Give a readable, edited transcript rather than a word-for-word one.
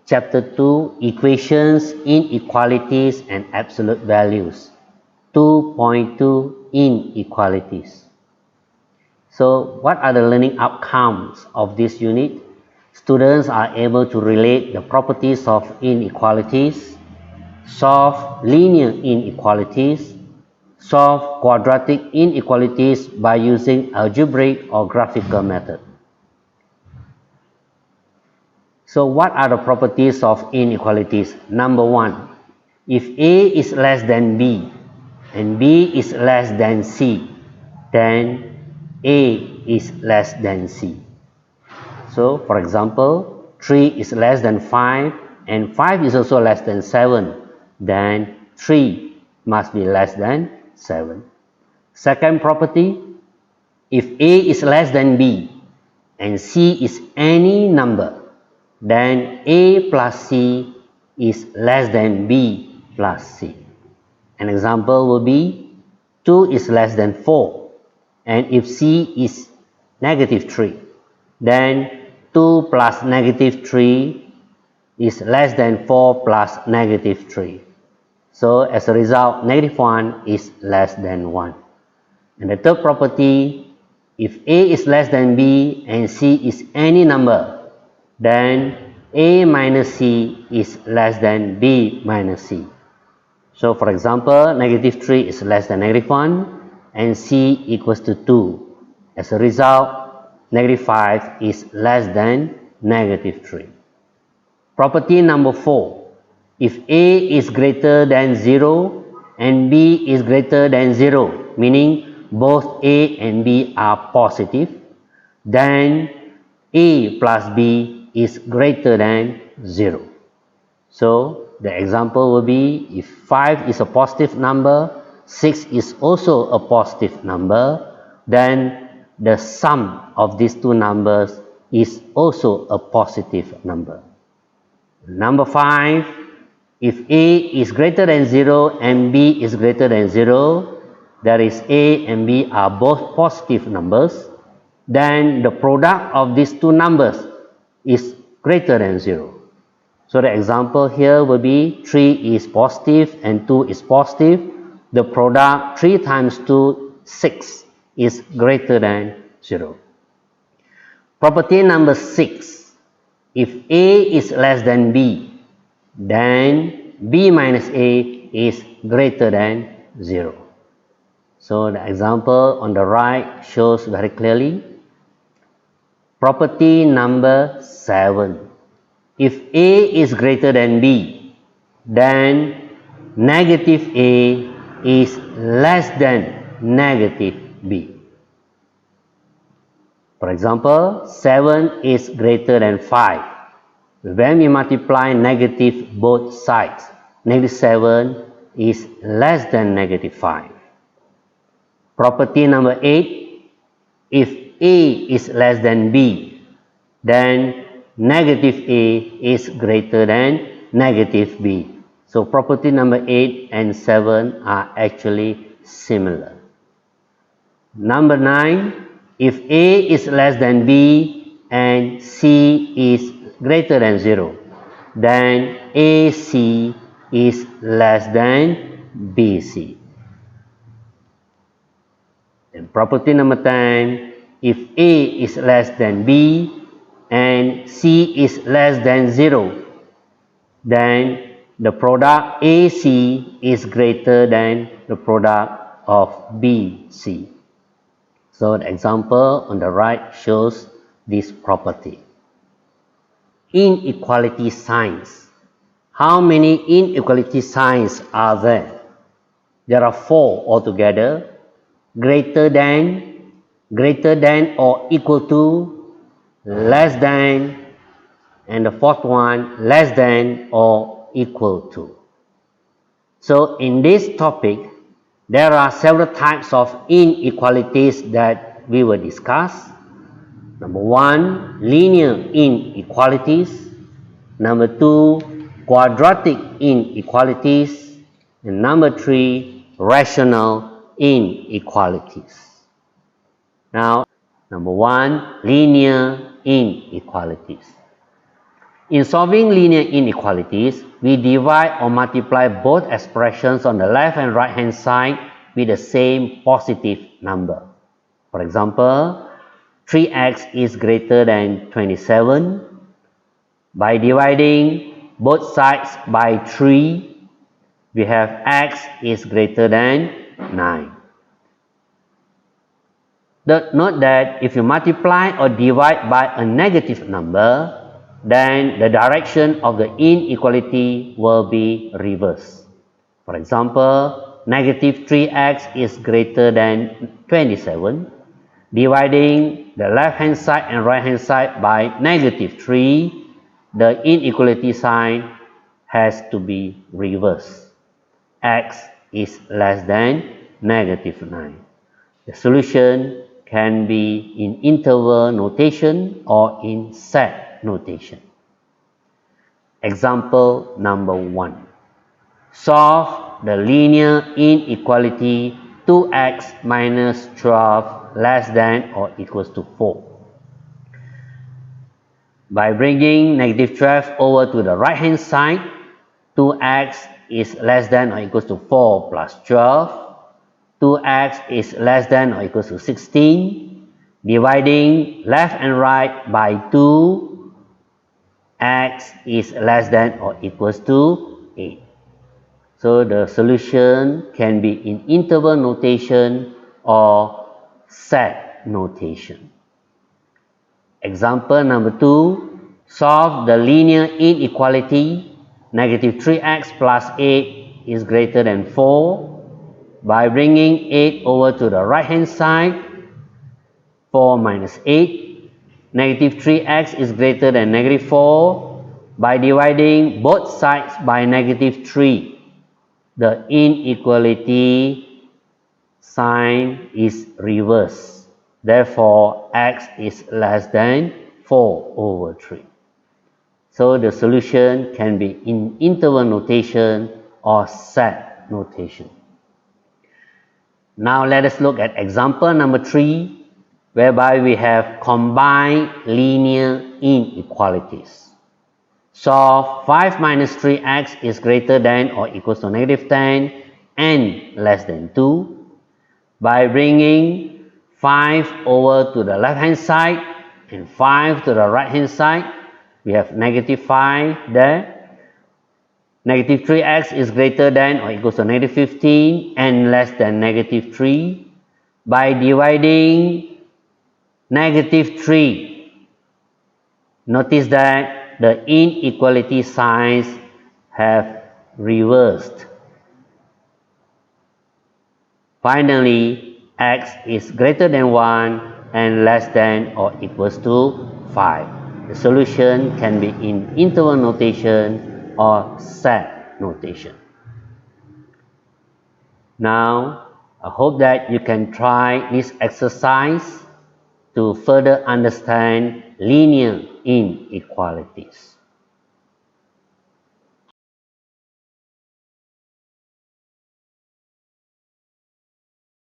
Chapter 2, Equations, Inequalities and Absolute Values. 2.2, Inequalities. So, what are the learning outcomes of this unit? Students are able to relate the properties of inequalities, solve linear inequalities, solve quadratic inequalities by using algebraic or graphical method. So what are the properties of inequalities? Number one, if A is less than B and B is less than C, then A is less than C. So for example, 3 is less than 5 and 5 is also less than 7, then 3 must be less than 7. Second property, if A is less than B and C is any number, then A plus C is less than B plus C. An example will be 2 is less than 4, and if C is negative 3, then 2 plus negative 3 is less than 4 plus negative 3. So as a result, negative 1 is less than 1. And the third property, if A is less than B and C is any number, then A minus C is less than B minus C. So for example, negative 3 is less than negative 1 and C equals to 2. As a result, negative 5 is less than negative 3. Property number 4. If A is greater than 0 and B is greater than 0, meaning both A and B are positive, then A plus B is greater than 0. So the example will be if 5 is a positive number, 6 is also a positive number, then the sum of these two numbers is also a positive number. Number 5, if A is greater than 0 and B is greater than 0, that is A and B are both positive numbers, then the product of these two numbers is greater than 0. So the example here will be 3 is positive and 2 is positive. The product 3 times 2, 6 is greater than 0. Property number 6. If A is less than B, then B minus A is greater than 0. So the example on the right shows very clearly. Property number 7. If A is greater than B, then negative A is less than negative B. For example, 7 is greater than 5. When we multiply negative both sides, negative 7 is less than negative 5. Property number 8, if A is less than B, then negative A is greater than negative B. So property number 8 and 7 are actually similar. Number 9, if A is less than B and C is greater than 0, then AC is less than BC. And property number 10, if A is less than B and C is less than 0, then the product AC is greater than the product of BC. So the example on the right shows this property. Inequality signs. How many inequality signs are there? There are 4 altogether. Greater than or equal to, less than, and the fourth one, less than or equal to. So in this topic, there are several types of inequalities that we will discuss. Number 1, linear inequalities. Number 2, quadratic inequalities. And number 3, rational inequalities. Now, number 1, linear inequalities. In solving linear inequalities, we divide or multiply both expressions on the left and right hand side with the same positive number. For example, 3x is greater than 27. By dividing both sides by 3, we have x is greater than 9. Note that if you multiply or divide by a negative number, then the direction of the inequality will be reversed. For example, negative 3x is greater than 27. Dividing the left hand side and right hand side by negative 3, the inequality sign has to be reversed. X is less than negative 9. The solution can be in interval notation or in set notation. Example number 1. Solve the linear inequality 2x minus 12 less than or equals to 4. By bringing negative 12 over to the right hand side, 2x is less than or equals to 4 plus 12. 2x is less than or equals to 16. Dividing left and right by 2, x is less than or equals to 8. So the solution can be in interval notation or set notation. Example number 2. Solve the linear inequality negative 3x plus 8 is greater than 4 by bringing 8 over to the right hand side. 4 minus 8. Negative 3x is greater than negative 4 by dividing both sides by negative 3. The inequality sign is reversed. Therefore, x is less than 4 over 3. So the solution can be in interval notation or set notation. Now let us look at example number 3, whereby we have combined linear inequalities. Solve 5 minus 3x is greater than or equals to negative 10 and less than 2 by bringing 5 over to the left hand side and 5 to the right hand side. We have negative 5 there. Negative 3x is greater than or equals to negative 15 and less than negative 3 by dividing negative 3. Notice that the inequality signs have reversed. Finally, x is greater than 1 and less than or equals to 5. The solution can be in interval notation or set notation. Now, I hope that you can try this exercise to further understand linear inequalities.